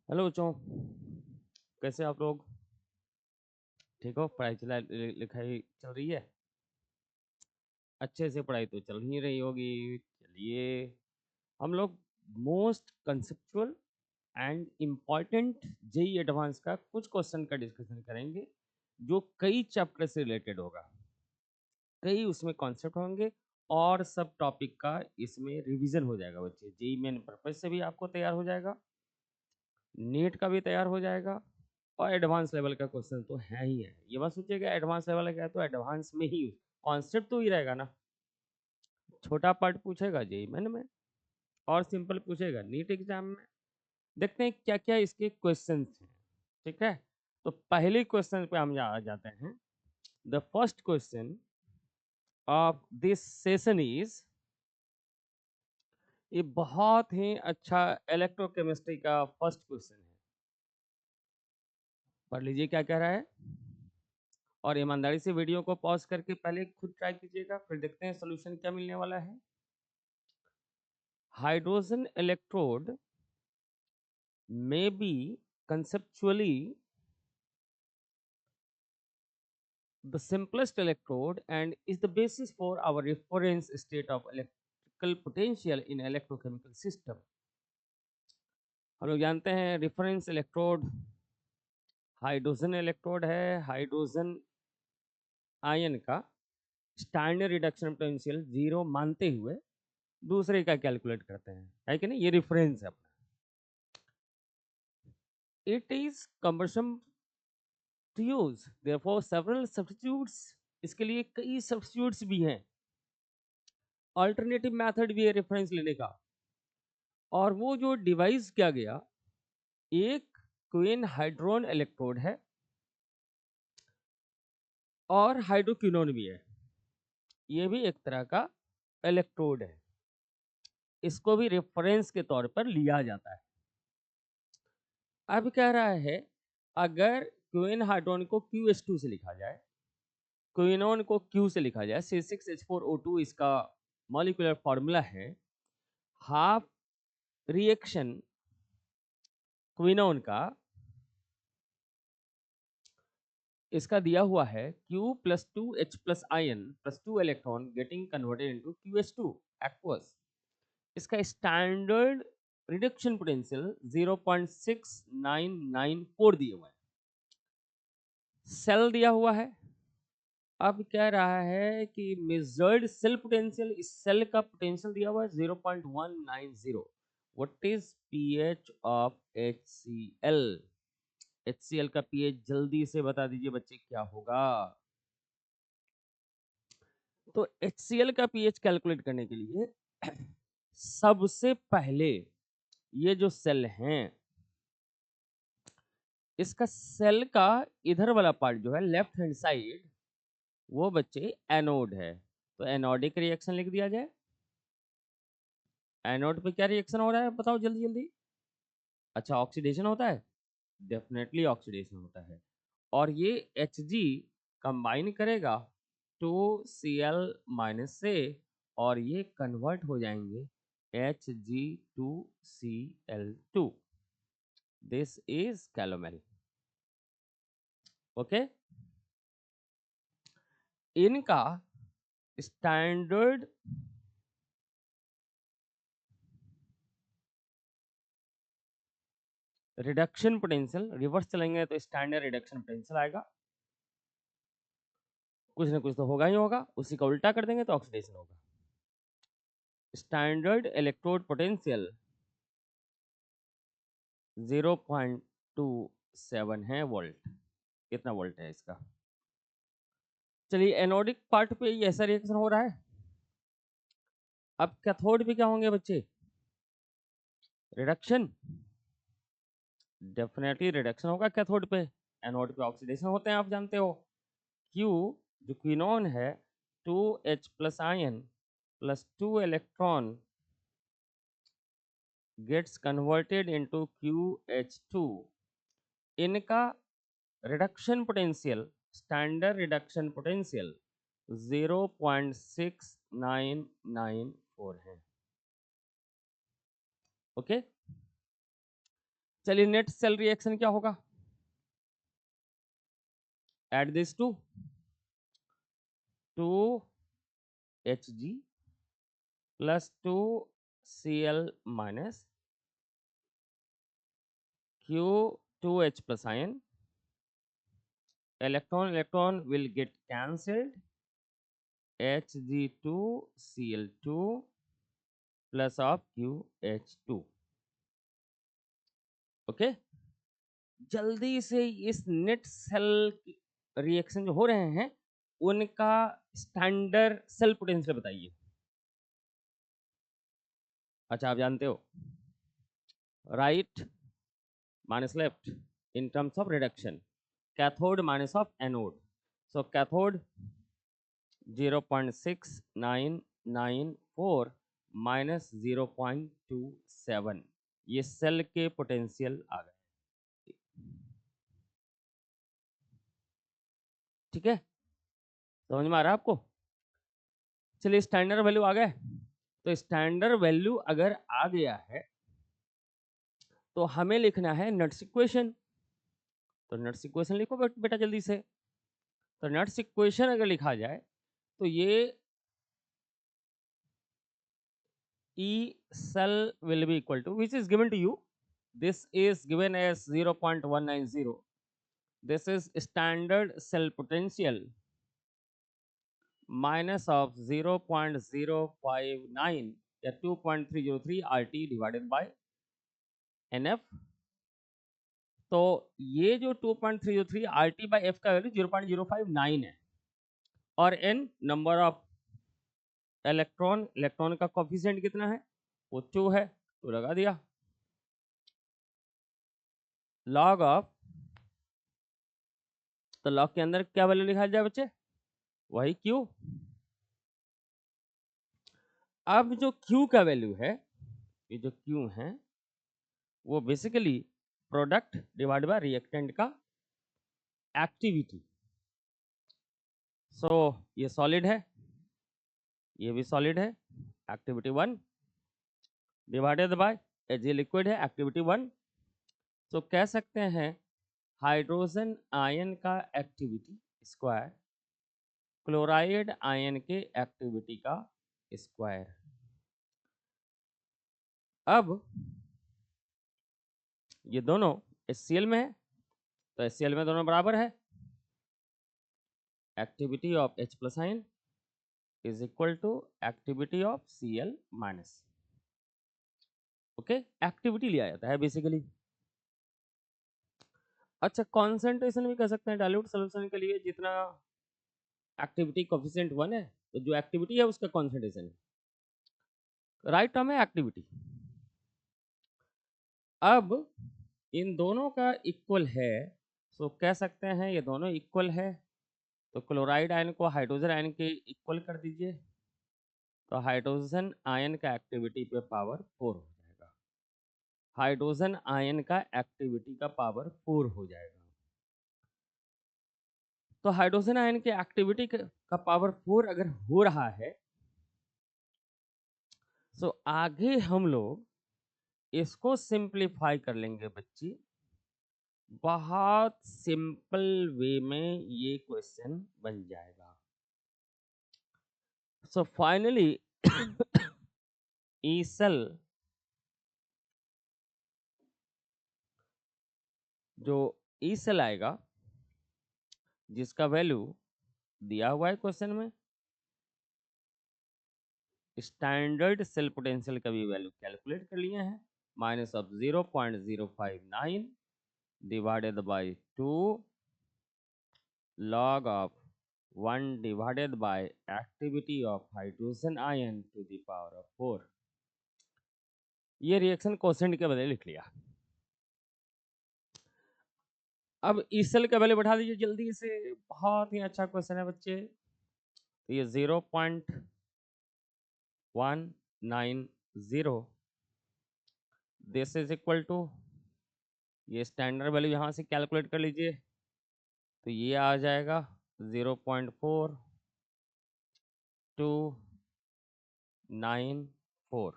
Hello बच्चों, कैसे आप लोग? ठीक हो? पढ़ाई लिखाई चल रही है? अच्छे से पढ़ाई तो चल ही रही होगी। चलिए, हम लोग most conceptual and important JEE advance का कुछ क्वेश्चन का डिस्कशन करेंगे, जो कई चैप्टर से रिलेटेड होगा। कई उसमें कॉन्सेप्ट होंगे और सब टॉपिक का इसमें रिवीजन हो जाएगा। बच्चे, जेई मेन पर्पज से भी आपको तैयार हो जाएगा, नीट का भी तैयार हो जाएगा, और एडवांस लेवल का क्वेश्चन तो है ही है। ये बात सोचिएगा, एडवांस लेवल का है तो एडवांस में ही कॉन्सेप्ट तो ही रहेगा ना। छोटा पार्ट पूछेगा जेई मेन में और सिंपल पूछेगा नीट एग्जाम में। देखते हैं क्या क्या इसके क्वेश्चन हैं। ठीक है, तो पहले क्वेश्चन पे हम आ जाते हैं। The first question of this session is, ये बहुत ही अच्छा इलेक्ट्रोकेमिस्ट्री का फर्स्ट क्वेश्चन है। पढ़ लीजिए क्या कह रहा है, और ईमानदारी से वीडियो को पॉज करके पहले खुद ट्राई कीजिएगा, फिर देखते हैं सोल्यूशन क्या मिलने वाला है। Hydrogen electrode may be conceptually the simplest electrode and is the basis for our reference state of electrical potential in electrochemical system. हम लोग जानते हैं रेफरेंस इलेक्ट्रोड हाइड्रोजन इलेक्ट्रोड है। हाइड्रोजन आयन का स्टैंडर्ड रिडक्शन पोटेंशियल 0 मानते हुए दूसरे का कैलकुलेट करते हैं, है कि नहीं? ये रेफरेंस है अपना। It is cumbersome to use therefore several substitutes, इसके लिए कई सब्स्टिट्यूट्स भी हैं। अल्टरनेटिव मेथड भी है रेफरेंस लेने का। और वो जो डिवाइस किया गया, एक क्वीन हाइड्रोन इलेक्ट्रोड है और हाइड्रोक्विनोन भी है। ये भी एक तरह का इलेक्ट्रोड है, इसको भी रेफरेंस के तौर पर लिया जाता है। अब कह रहा है, अगर क्वीन हाइड्रोन को QH2 से लिखा जाए, क्विनोन को Q से लिखा जाए, C6H4O2 इसका मॉलिक्यूलर फॉर्मूला है। हाफ रिएक्शन क्विनोन का इसका दिया हुआ है Q plus 2H plus ion plus 2 electron getting converted into QH2 aqueous. इसका स्टैंडर्ड रिडक्शन पोटेंशियल 0.6994 दिए हुए हैं। सेल दिया हुआ है। अब कह रहा है कि मेजर्ड सेल पोटेंशियल, इस सेल का पोटेंशियल दिया हुआ है 0.190। What is pH of HCl? HCl का पीएच जल्दी से बता दीजिए बच्चे, क्या होगा? तो HCl का पीएच कैलकुलेट करने के लिए सबसे पहले ये जो सेल हैं, इसका सेल का इधर वाला पार्ट जो है लेफ्ट हैंड साइड, वो बच्चे एनोड है। तो एनोडिक रिएक्शन लिख दिया जाए। एनोड पे क्या रिएक्शन हो रहा है बताओ जल्दी जल्दी। अच्छा, ऑक्सीडेशन होता है। डेफिनेटली ऑक्सीडेशन होता है। और ये Hg कंबाइन करेगा 2Cl माइनस से, और ये कन्वर्ट हो जाएंगे Hg2Cl2। This is calomel. Okay, इनका स्टैंडर्ड रिडक्शन पोटेंशियल, रिवर्स चलेंगे तो स्टैंडर्ड रिडक्शन पोटेंशियल आएगा। कुछ ना कुछ तो होगा ही होगा, उसी का उल्टा कर देंगे तो ऑक्सीडेशन होगा। स्टैंडर्ड इलेक्ट्रोड पोटेंशियल 0.27 है वोल्ट। कितना वोल्ट है इसका? चलिए, एनोडिक पार्ट पे ये ऐसा रिएक्शन हो रहा है। अब कैथोड पे क्या होंगे बच्चे? रिडक्शन। डेफिनेटली रिडक्शन होगा कैथोड पे। एनोड पे ऑक्सीडेशन होते हैं, आप जानते हो। Q जो क्विनोन है, 2H plus ion plus 2 electron gets converted into QH2। इनका reduction potential, standard reduction potential 0.6994 है। ओके, चलिए नेट सेल रिएक्शन क्या होगा, add this to Hg plus 2Cl minus Q2H plus ion, electron will get cancelled, Hg2Cl2 plus of QH2. Okay, जल्दी से इस net cell reaction जो हो रहे हैं उनका स्टैंडर्ड सेल पोटेंशियल बताइए। अच्छा आप जानते हो, right minus left in terms of reduction, cathode minus of anode, so cathode 0.6994 minus 0.27, ये सेल के पोटेंशियल आ गए। ठीक है, समझ में आ रहा है आपको? चलिए स्टैंडर्ड वैल्यू आ गए, तो स्टैंडर्ड वैल्यू अगर आ गया है तो हमें लिखना है नट्स इक्वेशन। तो नट्स इक्वेशन लिखो बेटा जल्दी से। तो नट्स इक्वेशन अगर लिखा जाए तो ये E cell will be equal to, which is given to you, this is given as 0.190, this is standard cell potential minus of 0.059 या 2.303 RT divided by NF। तो ये जो 2.303 RT by F का वैल्यू 0.059 है, और N नंबर ऑफ इलेक्ट्रॉन का coefficient कितना है, वो 2 है, तो लगा दिया लॉग ऑफ, तो लॉग के अंदर क्या वैल्यू लिखा जाए बच्चे, वही Q। अब जो Q का वैल्यू है, ये जो Q है वो basically product divide by reactant का एक्टिविटी। सो ये सॉलिड है, ये भी सॉलिड है, एक्टिविटी 1 डिवाइडेड बाय ये लिक्विड है, एक्टिविटी 1। तो कह सकते हैं हाइड्रोजन आयन का एक्टिविटी स्क्वायर क्लोराइड आयन के एक्टिविटी का स्क्वायर। अब ये दोनों HCl में है, तो HCl में दोनों बराबर है, activity of H plus ion is equal to activity of Cl minus. Okay, activity लिया जाता है बेसिकली। अच्छा कॉन्सेंट्रेशन भी कह सकते हैं, डाइल्यूट सॉल्यूशन के लिए जितना एक्टिविटी कोफिशिएंट 1 है, तो जो एक्टिविटी है उसका कॉन्सेंट्रेशन है, राइट टर्म है एक्टिविटी। अब इन दोनों का इक्वल है, तो कह सकते हैं ये दोनों इक्वल है, तो क्लोराइड आयन को हाइड्रोजन आयन के इक्वल कर दीजिए, तो हाइड्रोजन आयन का एक्टिविटी पे पावर 4 हो जाएगा, हाइड्रोजन आयन का एक्टिविटी का पावर 4 हो जाएगा। तो हाइड्रोजन आयन के एक्टिविटी का पावर 4 अगर हो रहा है, तो आगे हम लोग इसको सिंप्लीफाई कर लेंगे बच्चे, बहुत सिंपल वे में ये क्वेश्चन बन जाएगा। सो फाइनली ई सेल जो ई सेल आएगा जिसका वैल्यू दिया हुआ है क्वेश्चन में, स्टैंडर्ड सेल पोटेंशियल का भी वैल्यू कैलकुलेट कर लिए हैं, minus of 0.059 divided by 2 log of 1 divided by activity of hydrogen ion to the power of 4। ये रिएक्शन कोसेंट के बदले लिख लिया। अब इस सेल का वैल्यू बैठा दीजिए जल्दी से, बहुत ही अच्छा क्वेश्चन है बच्चे। तो ये 0.190 दिस इज इक्वल टू, ये स्टैंडर्ड वैल्यू यहाँ से कैलकुलेट कर लीजिए, तो ये आ जाएगा 0.4294,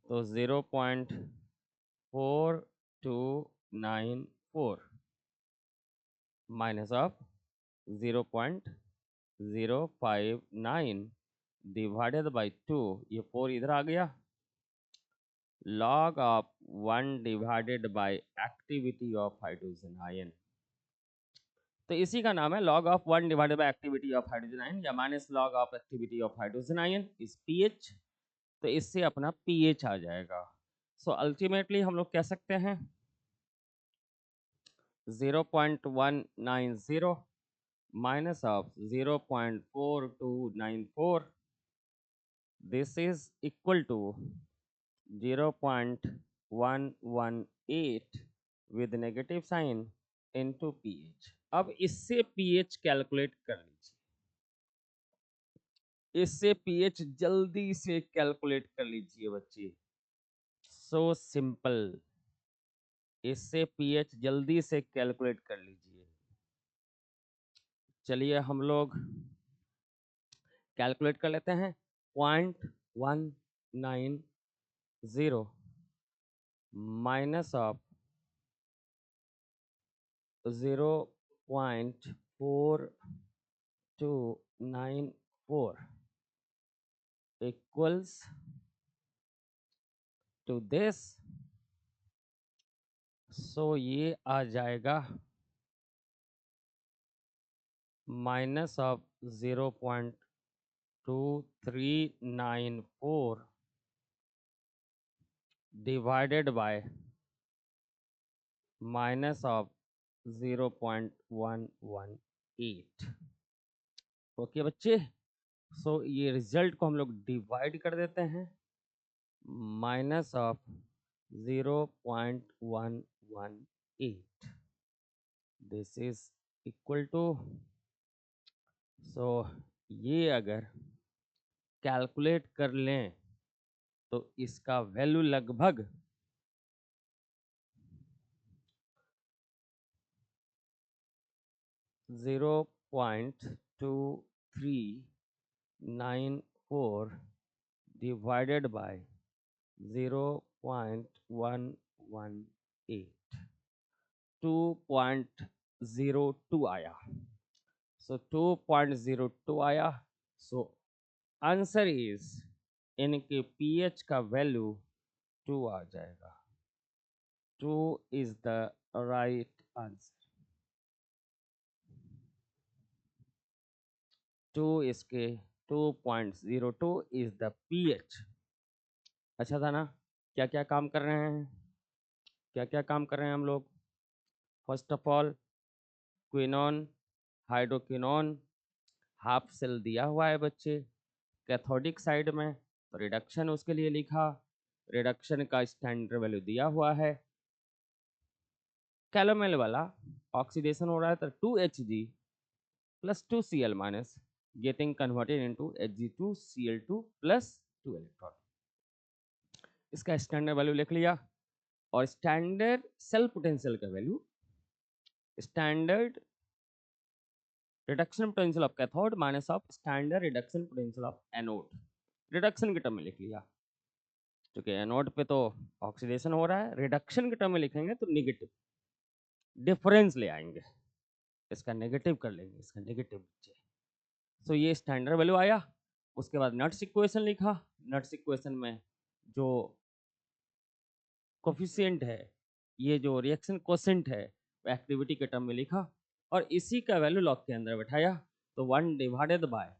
तो 0.190 4294 माइनस ऑफ 0.059 डिवाइडेड बाई 2, ये 4 इधर आ गया, log of 1 divided by activity of hydrogen ion. तो इसी का नाम है log of 1 divided by activity of hydrogen ion या minus log of activity of hydrogen ion is pH. तो इससे अपना पीएच आ जाएगा। सो अल्टीमेटली हम लोग कह सकते हैं 0.190 minus of 0.4294, this is equal to 0.118 with negative sign into pH। अब इससे pH कैलकुलेट कर लीजिए, इससे pH जल्दी से कैलकुलेट कर लीजिए बच्चे, सो सिंपल, इससे pH जल्दी से कैलकुलेट कर लीजिए। चलिए हम लोग कैलकुलेट कर लेते हैं। 0.190 minus of 0.4294 equals to this। सो ये आ जाएगा minus of 0.2394 divided by minus of 0.118। Okay बच्चे, सो ये रिजल्ट को हम लोग डिवाइड कर देते हैं, minus of 0.118, this is equal to, so ये अगर कैलकुलेट कर लें तो इसका वैल्यू लगभग 0.2394 डिवाइडेड बाय 0.118, 2.02 आया। सो 2.02 आया। सो आंसर इज, इनके पीएच का वैल्यू 2 आ जाएगा। 2 इज द राइट आंसर। 2 इसके 2.02 इज द पीएच। अच्छा था ना? क्या क्या काम कर रहे हैं, क्या क्या काम कर रहे हैं हम लोग? First of all quinone, hydroquinone, half cell दिया हुआ है बच्चे, कैथोडिक साइड में तो रिडक्शन उसके लिए लिखा, रिडक्शन का स्टैंडर्ड वैल्यू दिया हुआ है। कैलोमेल वाला ऑक्सीडेशन हो रहा है तो 2Hg plus 2Cl minus getting converted into Hg2Cl2 plus 2 electron. इसका स्टैंडर्ड वैल्यू लिख लिया, और स्टैंडर्ड सेल पोटेंशियल का value, standard reduction potential of cathode minus of standard reduction potential of anode, reduction के टर्म में लिख लिया, क्योंकि एनोड पे तो ऑक्सीडेशन हो रहा है, रिडक्शन के टर्म में लिखेंगे तो नेगेटिव डिफरेंस ले आएंगे, इसका नेगेटिव कर लेंगे, इसका नेगेटिव बच्चे। सो ये स्टैंडर्ड वैल्यू आया। उसके बाद नट्स इक्वेशन लिखा, नट्स इक्वेशन में जो कोफिशिएंट है, ये जो रिएक्शन कोसेंट है, वो एक्टिविटी के टर्म में लिखा, और इसी का वैल्यू लॉग के अंदर बैठाया। तो 1 divided by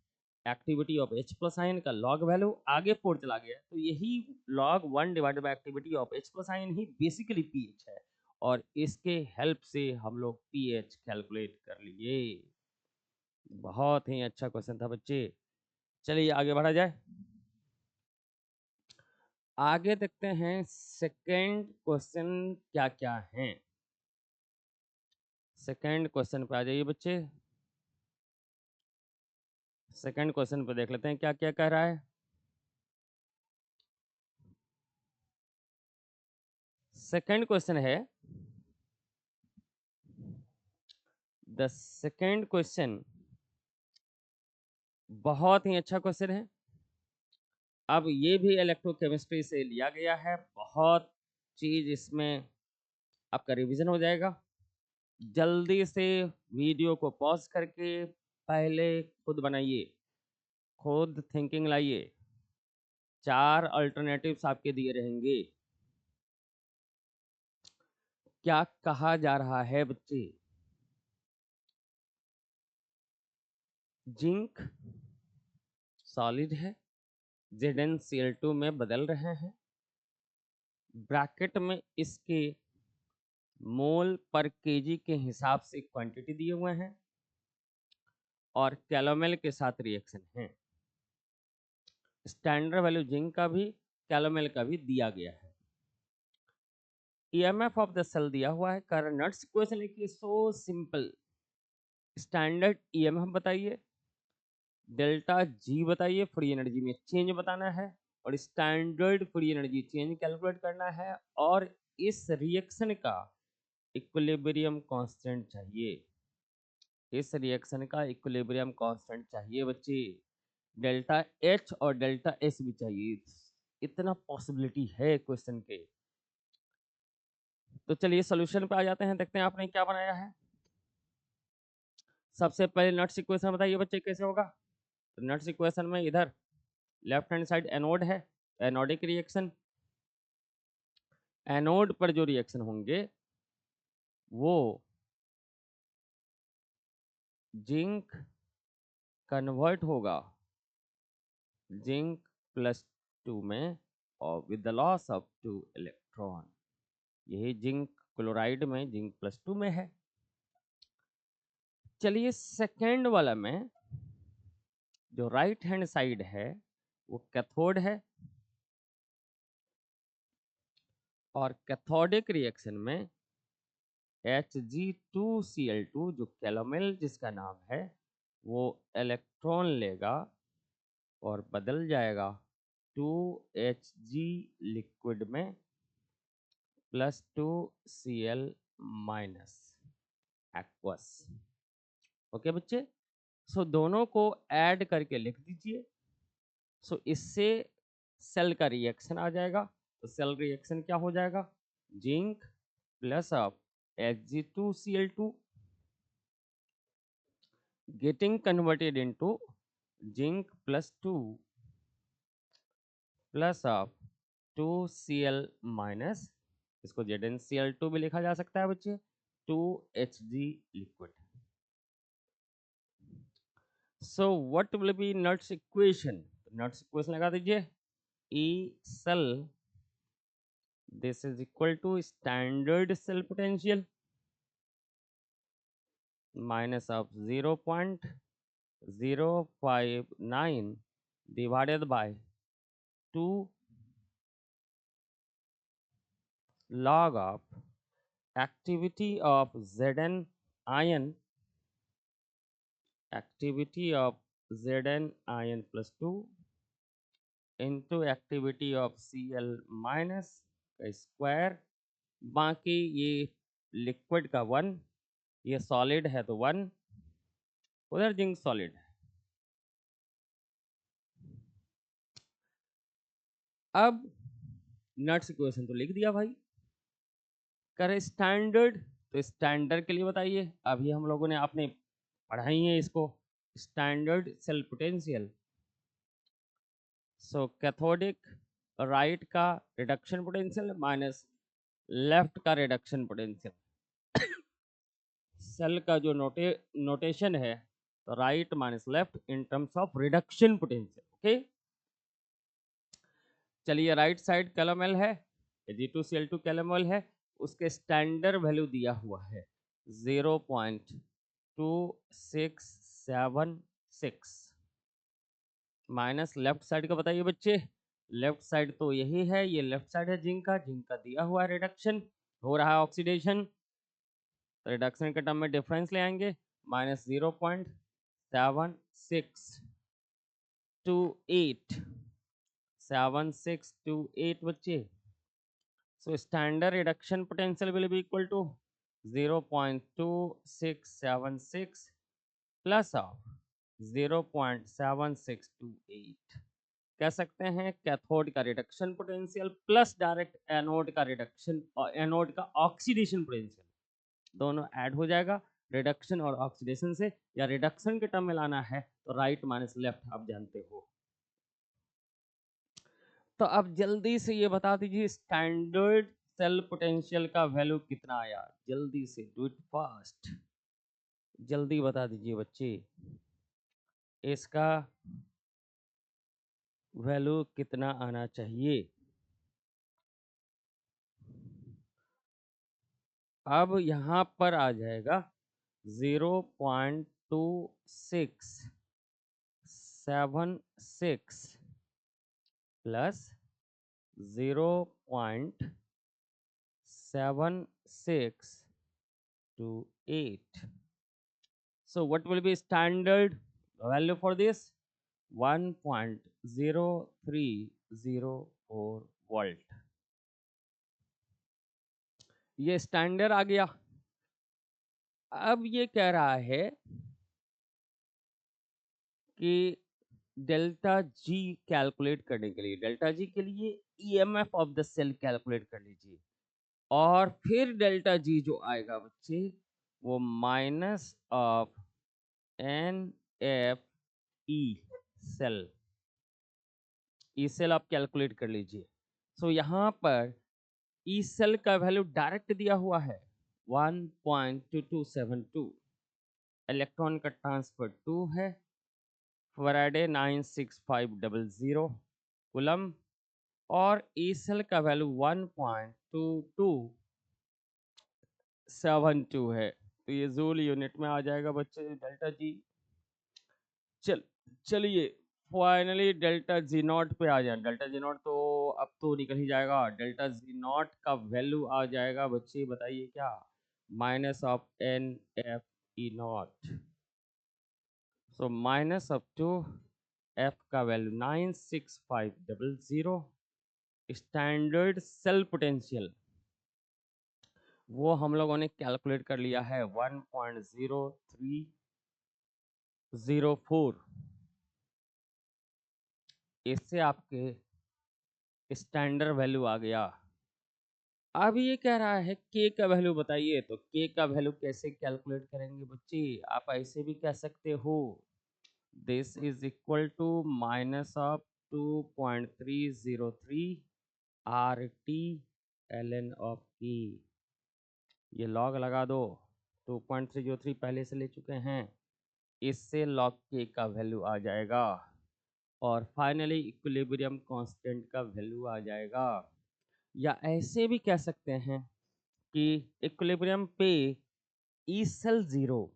activity of H plus ion का लॉग वैल्यू आगे 4 चला गया, तो यही log 1 divided by activity of H plus ion he basically pH है, और इसके हेल्प से हम लोग पीएच कैलकुलेट कर लिए। बहुत ही अच्छा क्वेश्चन था बच्चे। चलिए आगे बढ़ा जाए, आगे देखते हैं सेकंड क्वेश्चन क्या क्या है। सेकंड क्वेश्चन पे आ जाइए बच्चे, सेकंड क्वेश्चन पे देख लेते हैं क्या क्या कह रहा है। सेकंड क्वेश्चन है, द सेकंड क्वेश्चन बहुत ही अच्छा क्वेश्चन है। अब ये भी इलेक्ट्रोकेमिस्ट्री से लिया गया है, बहुत चीज इसमें आपका रिवीजन हो जाएगा। जल्दी से वीडियो को पॉज करके पहले खुद बनाइए, खुद थिंकिंग लाइए। 4 अल्टरनेटिव्स आपके दिए रहेंगे। क्या कहा जा रहा है बच्चे? जिंक सॉलिड है, ZnCl2 में बदल रहे हैं। ब्रैकेट में इसके मोल पर केजी के हिसाब से क्वांटिटी दिए हुए हैं और कैलोमेल के साथ रिएक्शन है। स्टैंडर्ड वैल्यू जिंक का भी कैलोमेल का भी दिया गया है। ईएमएफ ऑफ द सेल दिया हुआ है। करंट क्वेश्चन लिखिए, सो सिंपल। स्टैंडर्ड ईएमएफ बताइए, डेल्टा जी बताइए, फ्री एनर्जी में चेंज बताना है और standard free energy change calculate करना है और इस रिएक्शन का इक्विलिब्रियम कांस्टेंट चाहिए। इस रिएक्शन का इक्विलिब्रियम कांस्टेंट चाहिए बच्चे। डेल्टा एच और डेल्टा एस भी चाहिए। इतना पॉसिबिलिटी है क्वेश्चन के। तो चलिए सोल्यूशन पे आ जाते हैं, देखते हैं आपने क्या बनाया है। सबसे पहले नट्स इक्वेशन बताइए बच्चे कैसे होगा। तो नट्स इक्वेशन में इधर लेफ्ट हैंड साइड एनोड है, एनोडिक रिएक्शन। एनोड पर जो रिएक्शन होंगे वो जिंक कन्वर्ट होगा जिंक +2 में और with the loss of 2 electron. यही जिंक क्लोराइड में जिंक +2 में है। चलिए सेकेंड वाला में जो राइट हैंड साइड है वो कैथोड है और कैथोडिक रिएक्शन में Hg2Cl2 जो कैलोमेल जिसका नाम है वो इलेक्ट्रॉन लेगा और बदल जाएगा 2Hg लिक्विड में +2Cl माइनस एक्वस। ओके बच्चे, सो दोनों को ऐड करके लिख दीजिए। सो इससे सेल का रिएक्शन आ जाएगा। तो सेल रिएक्शन क्या हो जाएगा? Zinc plus of Hg2Cl2 getting converted into zinc +2 plus of 2Cl minus, इसको ZnCl2 भी लिखा जा सकता है बच्चे, 2Hg liquid. So what will be nuts equation? Nuts equation लगा दीजिए। E cell this is equal to standard cell potential minus of 0.059 divided by 2 log of activity of Zn ion, activity of Zn ion +2 into activity of Cl minus का square. बाकी ये liquid का 1, ये solid है तो 1, उधर zinc solid है। अब नट्स इक्वेशन तो लिख दिया भाई। करे स्टैंडर्ड, तो स्टैंडर्ड के लिए बताइए। अभी हम लोगों ने आपने पढ़ाई है इसको, स्टैंडर्ड सेल पोटेंशियल। सो कैथोडिक राइट का रिडक्शन पोटेंशियल माइनस लेफ्ट का रिडक्शन पोटेंशियल। सेल का जो नोटेशन है तो right minus left in terms of reduction potential. Okay, चलिए राइट साइड कैलोमेल है, Ag2Cl2 कैलोमेल है, उसके स्टैंडर्ड वैल्यू दिया हुआ है 0.2676 माइनस लेफ्ट साइड का बताइए बच्चे। लेफ्ट साइड तो यही है, ये लेफ्ट साइड है जिंक का। जिंक का दिया हुआ रिडक्शन हो रहा है ऑक्सीडेशन, रिडक्शन के टर्म में डिफरेंस ले आएंगे -0.7628 7628 बच्चे। So standard reduction potential will be equal to 0.2676 plus of 0.7628. कह सकते हैं कैथोड का reduction potential plus direct anode का रिडक्शन और एनोड का ऑक्सीडेशन पोटेंशियल दोनों ऐड हो जाएगा रिडक्शन और ऑक्सीडेशन से, या रिडक्शन के टर्म में लाना है तो राइट माइनस लेफ्ट आप जानते हो। तो अब जल्दी से ये बता दीजिए स्टैंडर्ड सेल पोटेंशियल का वैल्यू कितना आया, जल्दी से डू इट फास्ट, जल्दी बता दीजिए बच्चे, इसका वैल्यू कितना आना चाहिए। अब यहाँ पर आ जाएगा 0.2676 plus 0.7628. So what will be standard value for this? 1.0304 volt, ये स्टैंडर्ड आ गया। अब ये कह रहा है कि डेल्टा जी कैलकुलेट करने के लिए, डेल्टा जी के लिए EMF of the cell calculate कर लीजिए, और फिर डेल्टा जी जो आएगा बच्चे वो minus of n F E cell, E cell आप कैलकुलेट कर लीजिए। सो यहाँ पर ई सेल का वैल्यू डायरेक्ट दिया हुआ है 1.2272, इलेक्ट्रॉन का ट्रांसफर 2 है, फैराडे 96500 कूलम, और ई सेल का वैल्यू 1.2272 है, तो ये जूल यूनिट में आ जाएगा बच्चे डेल्टा जी। चलिए फाइनली डेल्टा जी नॉट पे आ जाए, डेल्टा जी नॉट तो अब तो निकल ही जाएगा, डेल्टा जी नॉट का वैल्यू आ जाएगा बच्चे बताइए क्या, minus of n F E not, so minus up to F का वैल्यू 96500, स्टैंडर्ड सेल पोटेंशियल वो हम लोगों ने कैलकुलेट कर लिया है 1.0304, इससे आपके स्टैंडर्ड वैल्यू आ गया। अब ये कह रहा है के का वैल्यू बताइए, तो के का वैल्यू कैसे कैलकुलेट करेंगे बच्चे, आप ऐसे भी कह सकते हो this is equal to minus of 2.303 R T L N of E, ये लॉग लगा दो, 2.303 पहले से ले चुके हैं, इससे लॉग के का वैल्यू आ जाएगा, और फाइनली इक्विलिब्रियम कांस्टेंट का वैल्यू आ जाएगा। या ऐसे भी कह सकते हैं कि इक्विलिब्रियम पे E cell zero,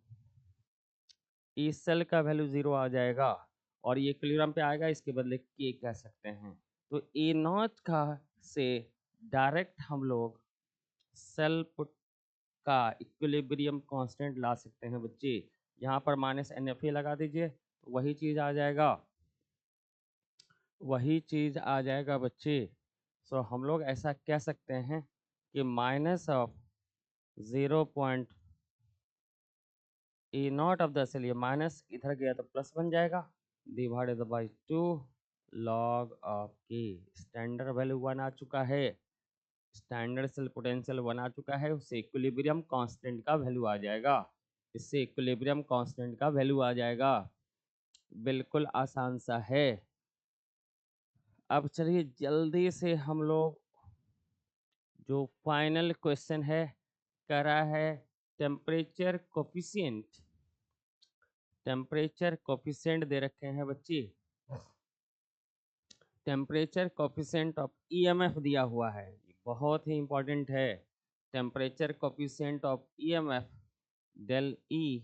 E cell का वैल्यू जीरो आ जाएगा, और ये इक्विलिब्रियम पे आएगा, इसके बदले के कह सकते हैं, तो ए नॉट का से डायरेक्ट हम लोग सेल पुट का इक्विलिब्रियम कांस्टेंट ला सकते हैं बच्चे, यहाँ पर माइनस एन एफ ए लगा दीजिए तो वही चीज़ आ जाएगा, वही चीज़ आ जाएगा बच्चे। सो हम लोग ऐसा कह सकते हैं कि minus of 0. E not of the cell, ये माइनस इधर गया तो प्लस बन जाएगा, divided by 2 log of K, standard value 1 आ चुका है, स्टैंडर्ड सेल पोटेंशियल 1 आ चुका है, उससे इक्विलिब्रियम कांस्टेंट का वैल्यू आ जाएगा, इससे इक्विलिब्रियम कांस्टेंट का वैल्यू आ जाएगा, बिल्कुल आसान सा है। अब चलिए जल्दी से हम लोग जो फाइनल क्वेश्चन है कर रहा है टेम्परेचर कोफिशिएंट, टेम्परेचर कोफिशिएंट दे रखे हैं बच्चे, टेम्परेचर कोफिशिएंट ऑफ ईएमएफ दिया हुआ है, बहुत ही इंपॉर्टेंट है, temperature coefficient of EMF del E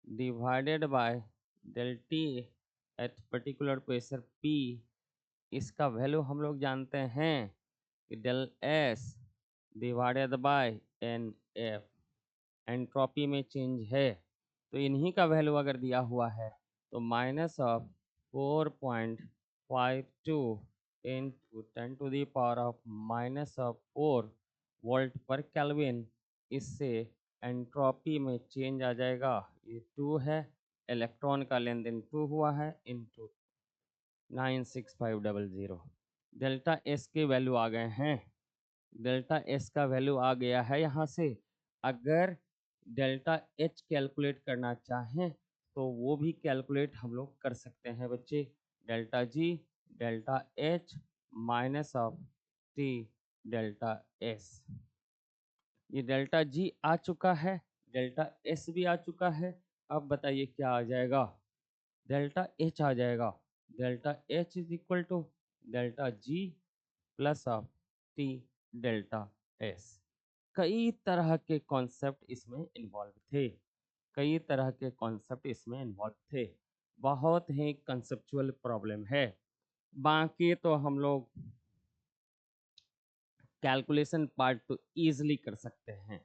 divided by del T at particular pressure P, इसका वैल्यू हम लोग जानते हैं कि del S divided by n F, entropy में चेंज है, तो इन्हीं का वैल्यू अगर दिया हुआ है तो माइनस ऑफ 4.52 इंटू 10⁻⁻⁴ वोल्ट पर केल्विन, इससे एंट्रोपी में चेंज आ जाएगा, ये 2 है, इलेक्ट्रॉन का लेन देन 2 हुआ है, इंटू 96500। डेल्टा एस के वैल्यू आ गए हैं, डेल्टा एस का वैल्यू आ गया है यहाँ से। अगर डेल्टा एच कैलकुलेट करना चाहें तो वो भी कैलकुलेट हम लोग कर सकते हैं बच्चे। Delta G delta H minus of T delta S. ये डेल्टा जी आ चुका है, डेल्टा एस भी आ चुका है। अब बताइए क्या आ जाएगा, डेल्टा एच आ जाएगा। Delta H is equal to delta G plus of T delta S. कई तरह के कॉन्सेप्ट इसमें इन्वॉल्व थे, कई तरह के कॉन्सेप्ट इसमें इन्वॉल्व थे। बहुत ही कंसेप्चुअल प्रॉब्लम है। बाकी तो हम लोग कैलकुलेशन पार्ट तो इजीली कर सकते हैं।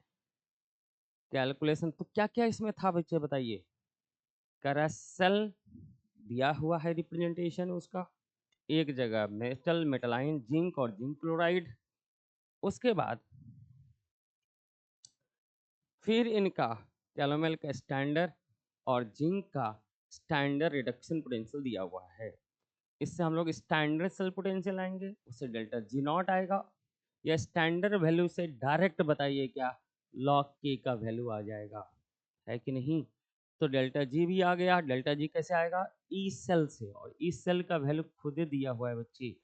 कैलकुलेशन तो क्या क्या इसमें था बच्चे बताइए। कैरेसल दिया हुआ है रिप्रेजेंटेशन उसका, एक जगह मेटल मेटलाइन जिंक और जिंक क्लोराइड। उसके बाद फिर इनका कैलोमेल का स्टैंडर्ड और जिंक का स्टैंडर्ड रिडक्शन पोटेंशियल दिया हुआ है। इससे हम लोग स्टैंडर्ड सेल पोटेंशियल आएंगे, उससे डेल्टा जी नॉट आएगा। या स्टैंडर्ड वैल्यू से डायरेक्ट बताइए क्या लॉग के का वैल्यू आ जाएगा, है कि नहीं। तो डेल्टा जी भी आ गया। डेल्टा जी कैसे आएगा, ई सेल से, और ई सेल का वैल्यू खुद दिया हुआ है बच्ची।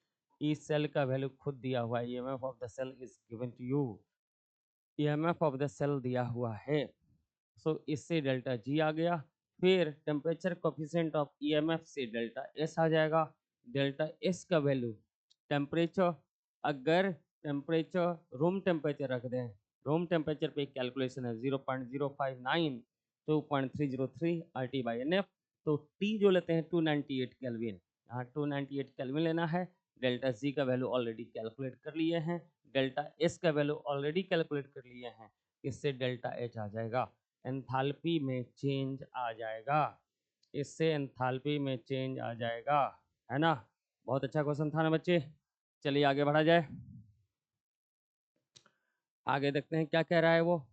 ई सेल का वैल्यू खुद दिया हुआ है, EMF of the cell is given to you, EMF of the cell दिया हुआ है। सो इससे डेल्टा जी आ गया। फिर टेम्परेचर कोफिशिएंट ऑफ ईएमएफ से डेल्टा एस आ जाएगा। डेल्टा एस का वैल्यू टेम्परेचर, अगर टेम्परेचर रूम टेम्परेचर रख दें, रूम टेम्परेचर पे कैलकुलेशन है 0.059 2.303 RT बाई एन एफ। तो टी जो लेते हैं 298 केल्विन, यहाँ 298 केल्विन लेना है। डेल्टा जी का वैल्यू ऑलरेडी कैलकुलेट कर लिए हैं, डेल्टा एस का वैल्यू ऑलरेडी कैलकुलेट कर लिए हैं। इससे डेल्टा एच आ जाएगा, एंथैल्पी में चेंज आ जाएगा, इससे एंथैल्पी में चेंज आ जाएगा, है ना। बहुत अच्छा क्वेश्चन था ना बच्चे। चलिए आगे बढ़ा जाए, आगे देखते हैं क्या कह रहा है वो।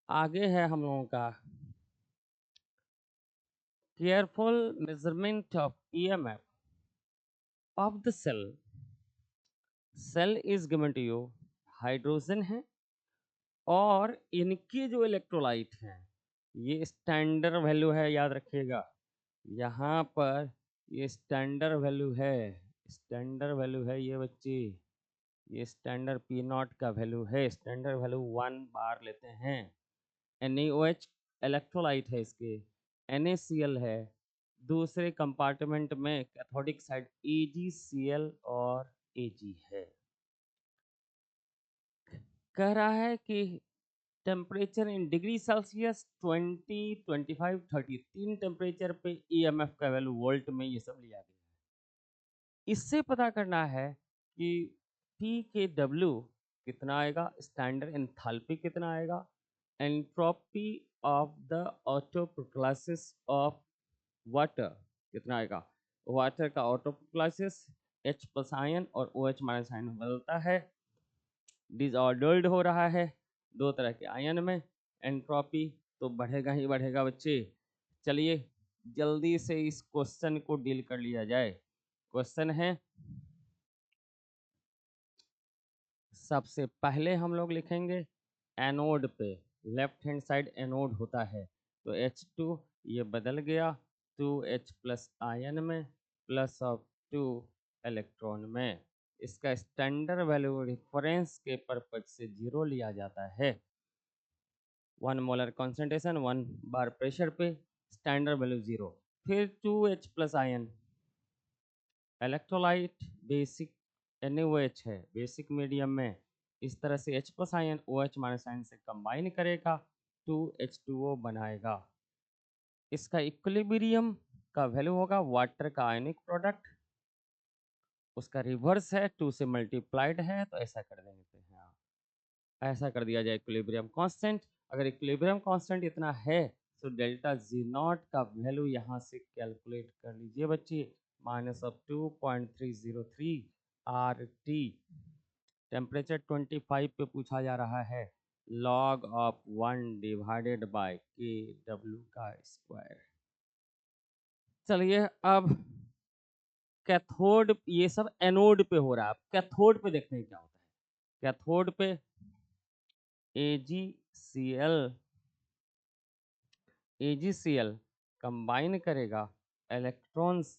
आगे है हम लोगों का careful measurement of EMF of the cell. Cell is given to you, hydrogen है और इनके जो इलेक्ट्रोलाइट हैं ये स्टैंडर्ड वैल्यू है, याद रखिएगा। यहाँ पर ये स्टैंडर्ड वैल्यू है, स्टैंडर्ड वैल्यू है ये बच्ची, ये स्टैंडर्ड पी नॉट का वैल्यू है। स्टैंडर्ड वैल्यू 1 बार लेते हैं। NaOH इलेक्ट्रोलाइट है इसके, NaCl है, दूसरे कंपार्टमेंट में कैथोडिक साइड AgCl और Ag है। कह रहा है कि टेम्परेचर इन डिग्री सेल्सियस 20, 25, 30, तीन टेम्परेचर पे ईएमएफ का वैल्यू वोल्ट में ये सब लिया गया है। इससे पता करना है कि पी के डब्ल्यू कितना आएगा, स्टैंडर्ड एंथैल्पी कितना आएगा, entropy of the autoprotolysis of water कितना आएगा। वाटर का ऑटोप्रोक्लासिस H प्लस आयन और OH माइनस आयन बदलता है, डिसऑर्डर्ड हो रहा है दो तरह के आयन में, एंट्रोपी तो बढ़ेगा ही बढ़ेगा बच्चे। चलिए जल्दी से इस क्वेश्चन को डील कर लिया जाए। क्वेश्चन है, सबसे पहले हम लोग लिखेंगे एनोड पे, लेफ्ट हैंड साइड एनोड होता है तो H2 ये बदल गया 2H प्लस आयन में प्लस ऑफ 2 इलेक्ट्रॉन में। इसका स्टैंडर्ड वैल्यू रेफरेंस के पर्पज से 0 लिया जाता है। 1 मोलर कॉन्सेंट्रेशन 1 बार प्रेशर पे, स्टैंडर्ड वैल्यू 0। फिर 2H plus ion, electrolyte basic NaOH है बेसिक मीडियम में, इस तरह से H plus ion OH minus ion से कंबाइन करेगा 2H2O बनाएगा। इसका इक्विलिब्रियम का वैल्यू होगा वाटर का आयनिक प्रोडक्ट, उसका रिवर्स है 2 से मल्टीप्लाइड है तो ऐसा कर देते हैं, ऐसा कर दिया जाए इक्विलिब्रियम कांस्टेंट। अगर इक्विलिब्रियम कांस्टेंट इतना है तो डेल्टा जी नॉट का वैल्यू यहाँ से कैलकुलेट कर लीजिए बच्चे, माइनस ऑफ 2.303 RT। टेम्परेचर 25 पे पूछा जा रहा है, log of 1 divided by KW का स्क्वायर। चलिए अब कैथोड, ये सब एनोड पे हो रहा है, अब कैथोड पे देखते हैं क्या होता है। कैथोड पे AgCl कंबाइन करेगा, इलेक्ट्रॉन्स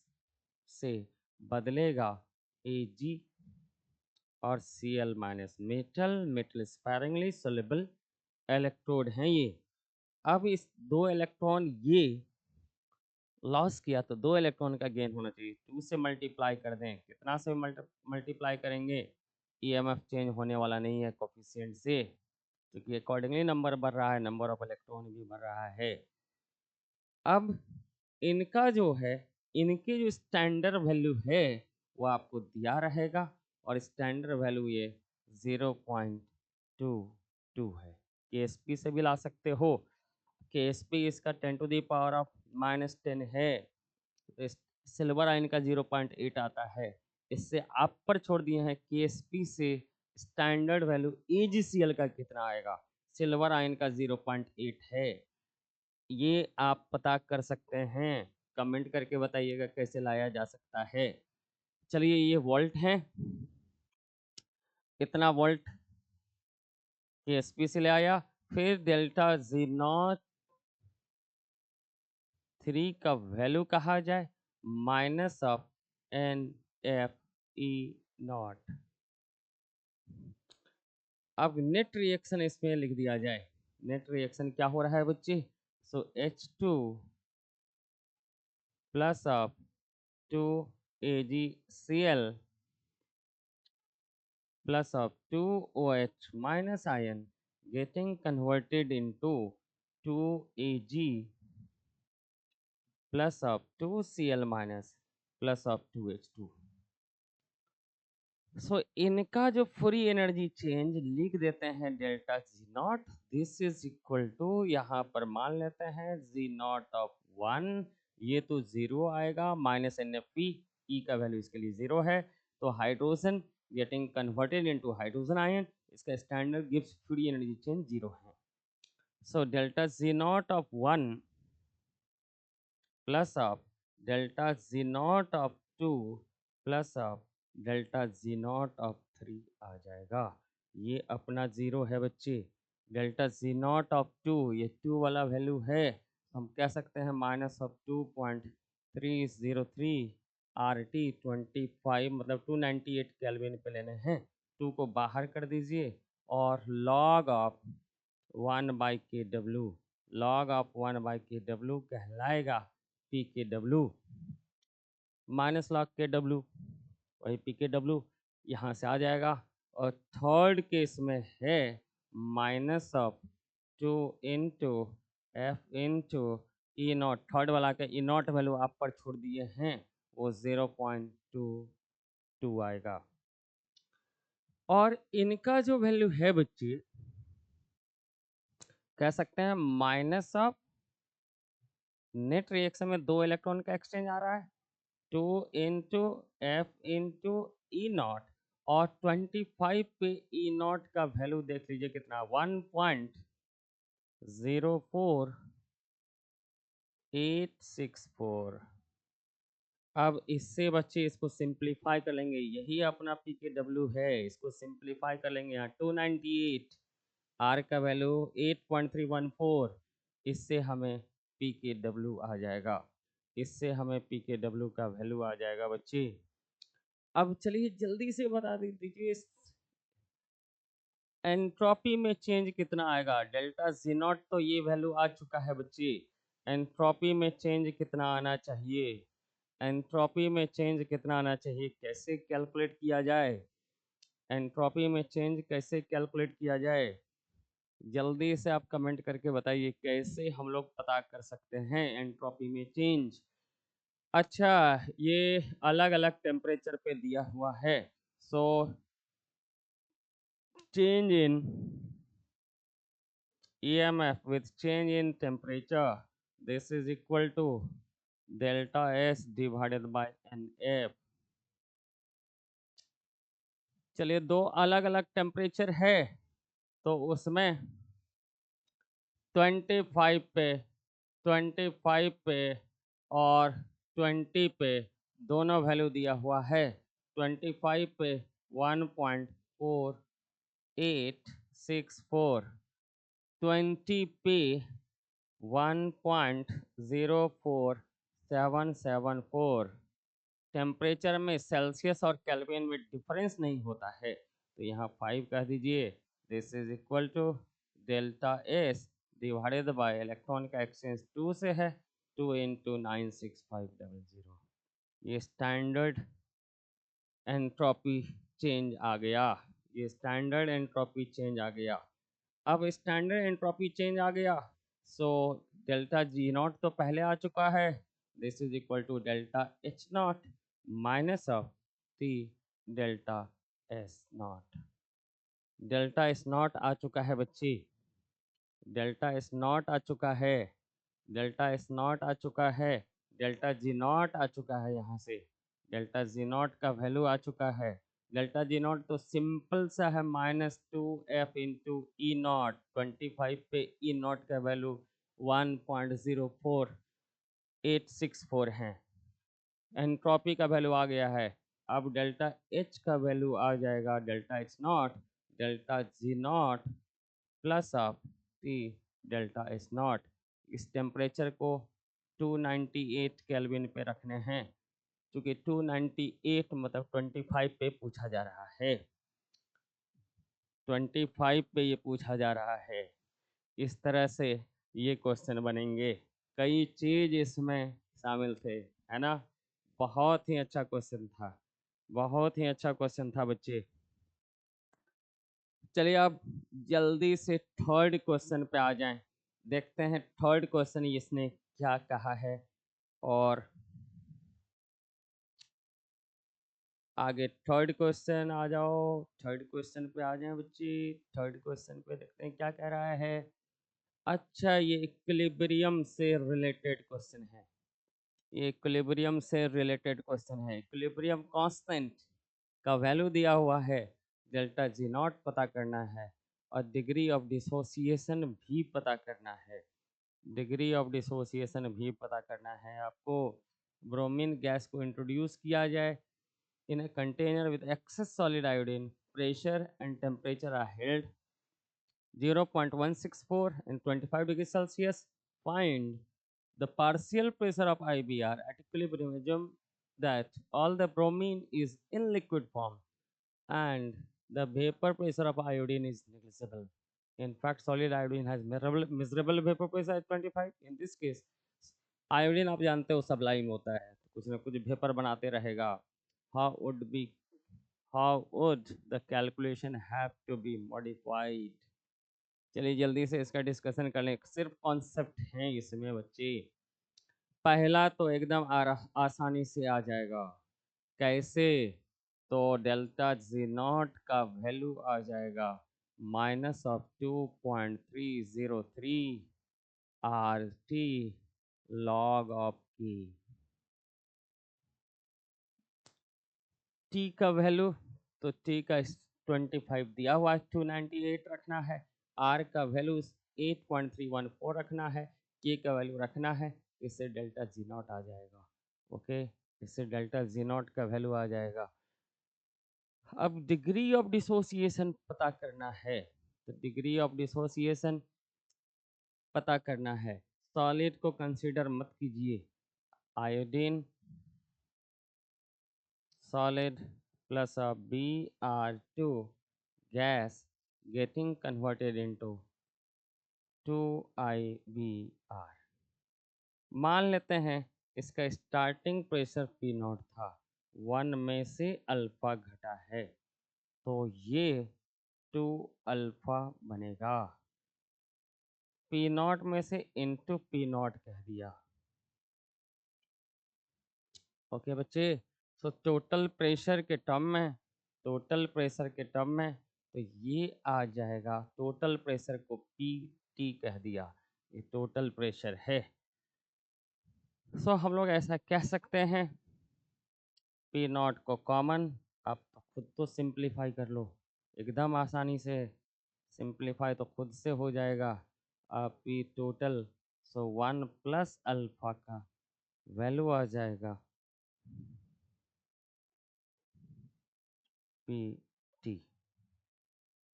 से बदलेगा Ag और Cl minus, metal sparingly soluble electrode हैं ये। अब इस दो इलेक्ट्रॉन ये लॉस किया तो 2 इलेक्ट्रॉन का गेन होना चाहिए। 2 से मल्टीप्लाई कर दें, कितना से मल्टीप्लाई करेंगे, ईएमएफ चेंज होने वाला नहीं है कोफिशिएंट से, क्योंकि अकॉर्डिंगली नंबर बढ़ रहा है, नंबर ऑफ इलेक्ट्रॉन भी बढ़ रहा है। अब इनका जो है, इनके जो स्टैंडर्ड वैल्यू है वो आपको दिया रहेगा, और स्टैंडर्ड वैल्यू ये 0.22 है। केएसपी से भी ला सकते हो, केएसपी इसका 10⁻⁻10 है, तो सिल्वर आयन का 0.8 आता है। इससे आप पर छोड़ दिए हैं केएसपी से स्टैंडर्ड वैल्यू एजीसीएल का कितना आएगा, सिल्वर आयन का 0.8 है। ये आप पता कर सकते हैं, कमेंट करके बताइएगा कैसे लाया जा सकता है। चलिए ये वोल्ट है, इतना वोल्ट केएसपी से ले आया, फिर डेल्टा Z0 3 का वैल्यू कहा जाए माइनस ऑफ NFE0। अब नेट रिएक्शन इसमें लिख दिया जाए। नेट रिएक्शन क्या हो रहा है बच्चे, सो H2 plus of 2AgCl plus of 2OH minus ion getting converted into 2Ag plus of 2Cl minus plus of 2H2। So इनका जो फ्री एनर्जी चेंज लिख देते हैं delta Z0, this is equal to, यहाँ पर मान लेते हैं Z0 ऑफ 1, ये तो 0 आएगा, माइनस NFP, ई का वैल्यू इसके लिए 0 है, तो hydrogen getting converted into hydrogen ion, इसका standard gives free energy change 0 है। So delta Z0 of 1 plus of delta Z0 of 2 plus of delta Z0 of 3 आ जाएगा। ये अपना 0 है बच्चे। डेल्टा Z0 ऑफ 2, ये 2 वाला वैल्यू है, हम कह सकते हैं माइनस ऑफ 2.303 RT25, मतलब 298 केल्विन पे लेने हैं। 2 को बाहर कर दीजिए और log of 1/kW, log of 1/kW कहलाएगा PKW, माइनस लॉग KW, वही PKW यहाँ से आ जाएगा। और थर्ड केस में है minus of 2 into F into E0, third वाला का E0 वैल्यू आप पर छोड़ दिए हैं, वो 0.22 आएगा। और इनका जो वैल्यू है बच्चे, कह सकते हैं माइनस ऑफ, नेट रिएक्शन में 2 इलेक्ट्रॉन का एक्सचेंज आ रहा है, 2 इंटू F इंटू E0, और 25 पे E0 का वैल्यू देख लीजिए कितना, 1.04864। अब इससे बच्चे इसको सिंप्लीफाई कर लेंगे, यही अपना PKW है, इसको सिंप्लीफाई कर लेंगे, यहाँ 298, R का वैल्यू 8.314, इससे हमें PKW आ जाएगा, इससे हमें PKW का वैल्यू आ जाएगा बच्चे। अब चलिए जल्दी से बता दीजिए एंट्रोपी में चेंज कितना आएगा। डेल्टा Z0 तो ये वैल्यू आ चुका है बच्चे, एंट्रोपी में चेंज कितना आना चाहिए, एंट्रोपी में चेंज कितना आना चाहिए, कैसे कैलकुलेट किया जाए, एंट्रोपी में चेंज कैसे कैलकुलेट किया जाए, जल्दी से आप कमेंट करके बताइए कैसे हम लोग पता कर सकते हैं एंट्रोपी में चेंज। अच्छा, ये अलग अलग टेम्परेचर पे दिया हुआ है, सो change in EMF with change in temperature, this is equal to delta S divided by NF। चलिए दो अलग अलग टेम्परेचर है, तो उसमें 25 पे 25 पे और 20 पे दोनों वैल्यू दिया हुआ है, 25 पे 1.4864, 20 पे 1.04774। टेम्परेचर में सेल्सियस और केल्विन में डिफरेंस नहीं होता है, तो यहाँ 5 कह दीजिए। This is equal to delta S divided by electron का एक्सचेंज 2 से है, 2 इंटू 96500। ये स्टैंडर्ड एंट्रोपी चेंज आ गया, ये स्टैंडर्ड एंट्रोपी चेंज आ गया। अब स्टैंडर्ड एंट्रोपी चेंज आ गया, सो डेल्टा जी नॉट तो पहले आ चुका है, this is equal to delta H not minus of T delta S not. Delta S not आ चुका है बच्ची, डेल्टा एस नॉट आ चुका है, डेल्टा एस नॉट आ चुका है, डेल्टा जी नॉट आ चुका है, यहाँ से डेल्टा जी नॉट का वैल्यू आ चुका है। डेल्टा जी नॉट तो सिंपल सा है, -2f इंटू ई नॉट, 25 पे ई नॉट का वैल्यू 1.04864 है। एंट्रोपी का वैल्यू आ गया है। अब डेल्टा एच का वैल्यू आ जाएगा, delta H not delta G not plus of T delta S not. इस टेम्परेचर को 298 केल्विन पे रखने हैं, क्योंकि 298 मतलब 25 पे पूछा जा रहा है, 25 पे ये पूछा जा रहा है। इस तरह से ये क्वेश्चन बनेंगे, कई चीज इसमें शामिल थे, है ना। बहुत ही अच्छा क्वेश्चन था, बहुत ही अच्छा क्वेश्चन था बच्चे। चलिए अब जल्दी से थर्ड क्वेश्चन पे आ जाएं, देखते हैं थर्ड क्वेश्चन इसने क्या कहा है। और आगे थर्ड क्वेश्चन आ जाओ, थर्ड क्वेश्चन पे आ जाएं बच्चे, थर्ड क्वेश्चन पे देखते हैं क्या कह रहा है। अच्छा, ये इक्विलिब्रियम से रिलेटेड क्वेश्चन है, ये इक्विलिब्रियम से रिलेटेड क्वेश्चन है। इक्विलिब्रियम कांस्टेंट का वैल्यू दिया हुआ है, डेल्टा जी नॉट पता करना है और डिग्री ऑफ डिसोसिएशन भी पता करना है, डिग्री ऑफ डिसोसिएशन भी पता करना है आपको। ब्रोमीन गैस को इंट्रोड्यूस किया जाए in a container with excess solid iodine, pressure and temperature are held 0.164 and 25 degrees Celsius. Find the partial pressure of IBR at equilibrium. Assume that all the bromine is in liquid form and the vapor pressure of iodine is negligible. In fact, solid iodine has miserable vapor pressure at 25. In this case, iodine आप जानते हो Sublime होता है, कुछ ना कुछ vapour बनाते रहेगा। How would the calculation have to be modified? चलिए जल्दी से इसका डिस्कशन कर लें, सिर्फ कॉन्सेप्ट हैं इसमें बच्चे। पहला तो एकदम आसानी से आ जाएगा, कैसे? तो डेल्टा जी नॉट का वैल्यू आ जाएगा -2.303 R T log of T का वैल्यू, तो टी का 25 दिया हुआ है, 298 रखना है, आर का वैल्यू 8.314 रखना है, के का वैल्यू रखना है, इससे डेल्टा जी नॉट आ जाएगा। ओके, इससे डेल्टा जी नॉट का वैल्यू आ जाएगा। अब डिग्री ऑफ डिसोसिएशन पता करना है, तो डिग्री ऑफ डिसोसिएशन पता करना है। सॉलिड को कंसीडर मत कीजिए, iodine solid plus a Br2 gas getting converted into 2IBr। मान लेते हैं इसका स्टार्टिंग प्रेशर पी नॉट था, 1 में से अल्फा घटा है, तो ये 2 अल्फा बनेगा, पी नॉट में से इंटू पी नॉट कह दिया। ओके बच्चे, तो टोटल प्रेशर के टर्म में, टोटल प्रेशर के टर्म में तो ये आ जाएगा, टोटल प्रेशर को पी टी कह दिया, ये टोटल प्रेशर है। सो हम लोग ऐसा कह सकते हैं, पी नॉट को कॉमन, आप तो खुद तो सिंप्लीफाई कर लो एकदम आसानी से, सिंप्लीफाई तो खुद से हो जाएगा। आप P total, so 1 plus alpha का वैल्यू आ जाएगा P T.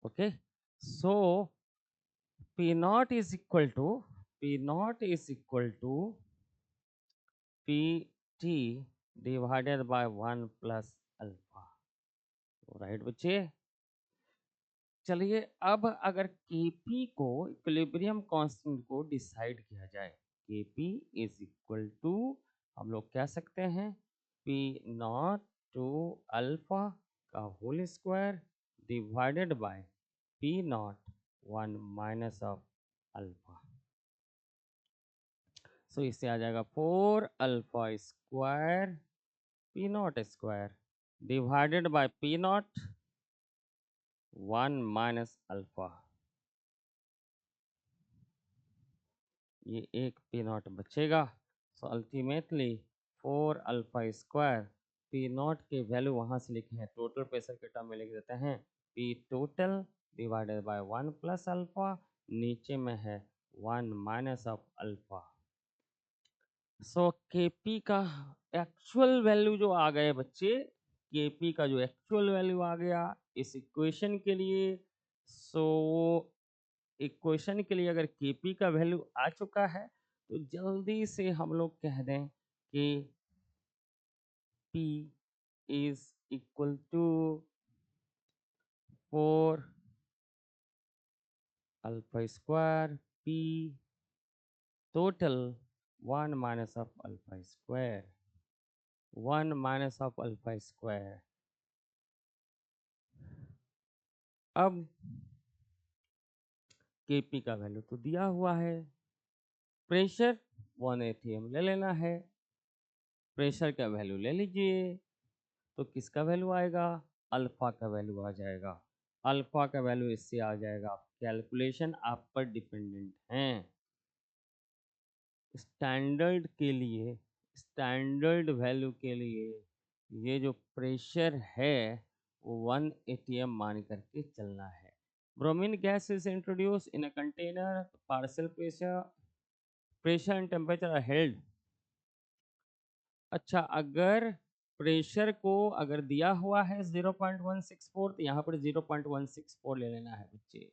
Okay, so P not is equal to P T divided by 1 plus alpha. Right बच्चे, चलिए अब अगर Kp को इक्विलिब्रियम कांस्टेंट को डिसाइड किया जाए, Kp इज इक्वल टू हम लोग कह सकते हैं पी नॉट टू अल्फा का whole square divided by P not 1 minus of alpha. So इससे आ जाएगा 4 alpha square P not square divided by P not 1 minus alpha. ये एक पी नॉट बचेगा। So ultimately 4 alpha square P not के value वहाँ से लिखे हैं, टोटल प्रेशर के टर्म में लिख देते हैं P total divided by 1 plus alpha, नीचे में है 1 minus of alpha. So KP का एक्चुअल वैल्यू जो आ गए बच्चे, केपी का जो एक्चुअल वैल्यू आ गया इस इक्वेशन के लिए, सो इक्वेशन के लिए अगर केपी का वैल्यू आ चुका है तो जल्दी से हम लोग कह दें कि P is equal to 4 alpha square P total 1 minus of alpha square, 1 minus of alpha square. अब केपी का वैल्यू तो दिया हुआ है, प्रेशर 1 atm ले लेना है, प्रेशर का वैल्यू ले लीजिए, तो किसका वैल्यू आएगा, अल्फा का वैल्यू आ जाएगा। अल्फा का वैल्यू इससे आ जाएगा, कैलकुलेशन आप पर डिपेंडेंट हैं। स्टैंडर्ड के लिए, स्टैंडर्ड वैल्यू के लिए ये जो प्रेशर है वो 1 atm मान करके चलना है। Bromine gas is introduce in a container, partial pressure and temperature are held. अच्छा, अगर प्रेशर को अगर दिया हुआ है 0.164 तो यहाँ पर 0.164 ले लेना है बच्चे।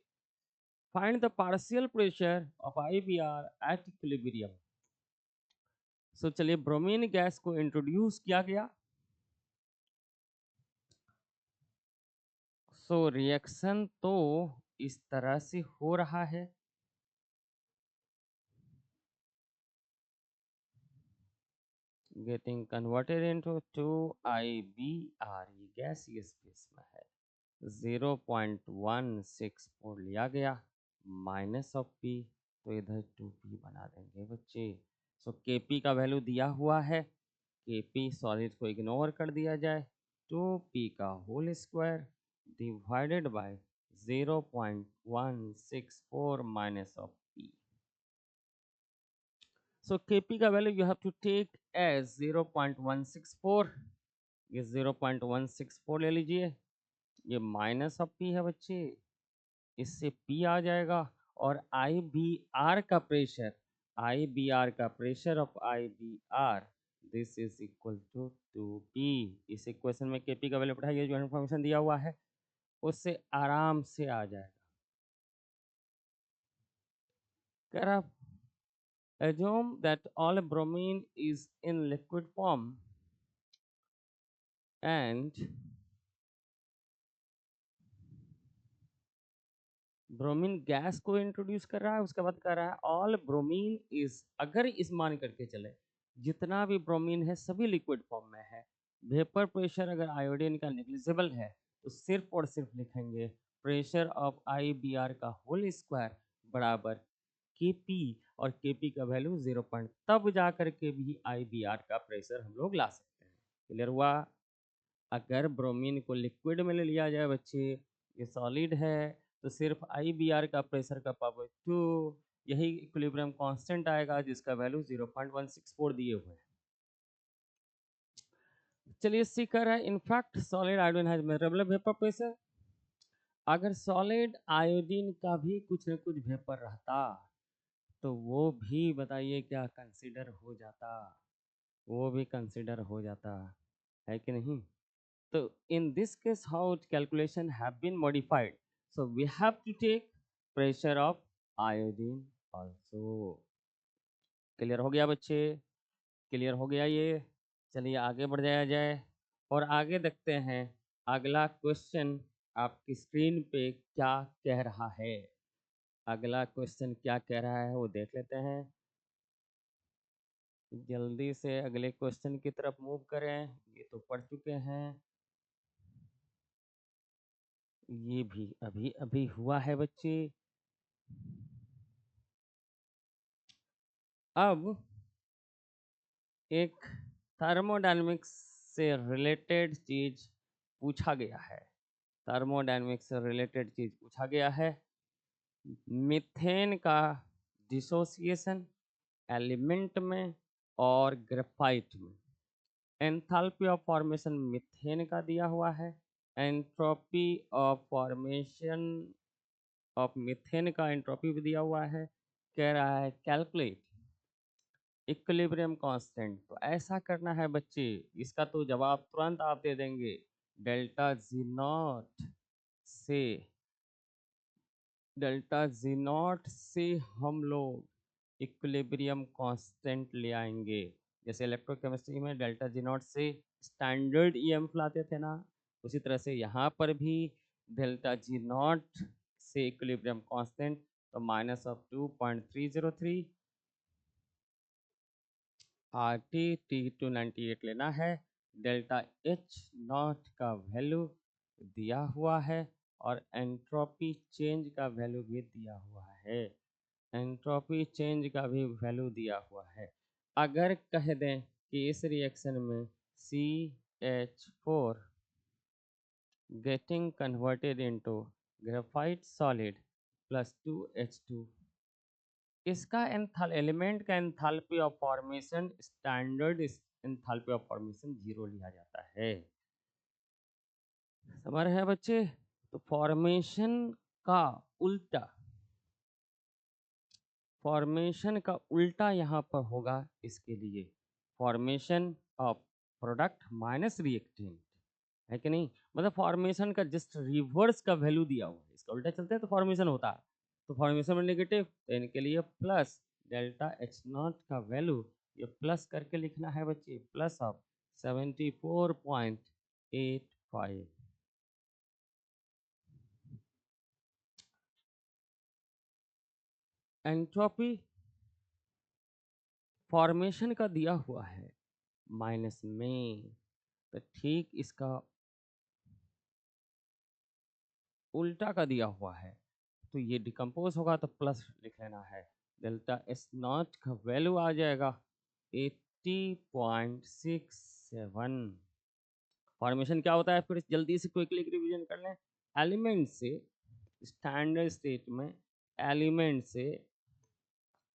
Find the partial pressure of IBr at equilibrium. So चलिए, ब्रोमीन गैस को इंट्रोड्यूस किया गया, सो रिएक्शन तो इस तरह से हो रहा है, गेटिंग कन्वर्टेड इनटू 2IBR, ये गैसियस फेस में है, 0.164 लिया गया माइनस ऑफ पी, तो इधर 2p बना देंगे बच्चे। सो Kp का वैल्यू दिया हुआ है, Kp सॉलिड को इग्नोर कर दिया जाए, 2p का whole square divided by 0.164 minus of p। So Kp का value you have to take as 0.164, ये 0.164 ले लीजिए, ये माइनस ऑफ p है बच्चे, इससे P आ जाएगा, और IBR का प्रेशर, IBR का pressure of IBR this is equal to 2P। इस इक्वेशन में Kp का वैल्यू पढ़ाइए, जो इन्फॉर्मेशन दिया हुआ है उससे आराम से आ जाएगा। कह रहा assume that all bromine is in liquid form and bromine gas को इंट्रोड्यूस कर रहा है, उसके बाद कह रहा है ऑल ब्रोमीन इज, अगर इस मान करके चले जितना भी ब्रोमीन है सभी लिक्विड फॉर्म में है, वेपर प्रेशर अगर आयोडीन का नेग्लिजिबल है तो सिर्फ और सिर्फ लिखेंगे प्रेशर ऑफ IBR का होल स्क्वायर बराबर Kp, और Kp का वैल्यू 0 तब जा करके भी IBR का प्रेशर हम लोग ला सकते हैं। क्लियर हुआ? अगर ब्रोमीन को लिक्विड में ले लिया जाए बच्चे, ये सॉलिड है, तो सिर्फ IBR का प्रेशर का पावर 2, यही इक्विलिब्रियम कांस्टेंट आएगा जिसका वैल्यू 0.164 दिए हुए हैं। चलिए सी कर रहा है, in fact solid iodine has measurable vapour pressure. अगर सॉलिड आयोडीन का भी कुछ न कुछ वेपर रहता तो वो भी बताइए क्या कंसीडर हो जाता, वो भी कंसिडर हो जाता है कि नहीं। तो in this case how calculation have been modified, so we have to take pressure of iodine also। Clear हो गया बच्चे, क्लियर हो गया ये। चलिए आगे बढ़ जाया जाए और आगे देखते हैं अगला क्वेश्चन आपकी स्क्रीन पे क्या कह रहा है। अगला क्वेश्चन क्या कह रहा है वो देख लेते हैं। जल्दी से अगले क्वेश्चन की तरफ मूव करें, ये तो पढ़ चुके हैं, ये भी अभी अभी हुआ है बच्चे। अब एक थर्मोडायनेमिक्स से रिलेटेड चीज पूछा गया है, थर्मोडायनेमिक्स से रिलेटेड चीज पूछा गया है। मीथेन का डिसोसिएशन एलिमेंट में और ग्रेफाइट में, एंथैल्पी ऑफ फॉर्मेशन मीथेन का दिया हुआ है, entropy of formation of methane का एंट्रोपी भी दिया हुआ है। कह रहा है कैलकुलेट इक्विलिब्रियम कांस्टेंट। तो ऐसा करना है बच्चे, इसका तो जवाब तुरंत आप दे देंगे। डेल्टा जी नॉट से, डेल्टा जी नॉट से हम लोग इक्विलिब्रियम कांस्टेंट ले आएंगे। जैसे इलेक्ट्रोकेमिस्ट्री में डेल्टा जी नॉट से स्टैंडर्ड ईएमएफ लाते थे ना, उसी तरह से यहाँ पर भी डेल्टा जी नॉट से इक्विलिब्रियम कांस्टेंट, तो -2.303 RT-T298 लेना है। डेल्टा एच नॉट का वैल्यू दिया हुआ है और एंट्रोपी चेंज का वैल्यू भी दिया हुआ है, एंट्रोपी चेंज का भी वैल्यू दिया हुआ है। अगर कह दें कि इस रिएक्शन में CH4 getting converted into graphite solid plus 2H2, इसका एंथल एलिमेंट का enthalpy of formation standard enthalpy of formation 0 लिया जाता है। समझ रहे हैं बच्चे। तो फॉर्मेशन का उल्टा, फॉर्मेशन का उल्टा यहाँ पर होगा इसके लिए, formation of product minus reactant, है कि नहीं। मतलब फॉर्मेशन का जस्ट रिवर्स का वैल्यू दिया हुआ है, इसका उल्टा चलते हैं तो फॉर्मेशन होता है, तो फॉर्मेशन में नेगेटिव, तो इनके लिए प्लस डेल्टा एच नॉट का वैल्यू ये प्लस करके लिखना है बच्चे, प्लस ऑफ 74.85। एंट्रोपी फॉर्मेशन का दिया हुआ है माइनस में, तो ठीक इसका उल्टा का दिया हुआ है, तो ये डिकम्पोज होगा तो प्लस लिख लेना है। डेल्टा एस नॉट का वैल्यू आ जाएगा 80.67। फॉर्मेशन क्या होता है फिर जल्दी से क्विकली रिवीजन कर लें। एलिमेंट से स्टैंडर्ड स्टेट में, एलिमेंट से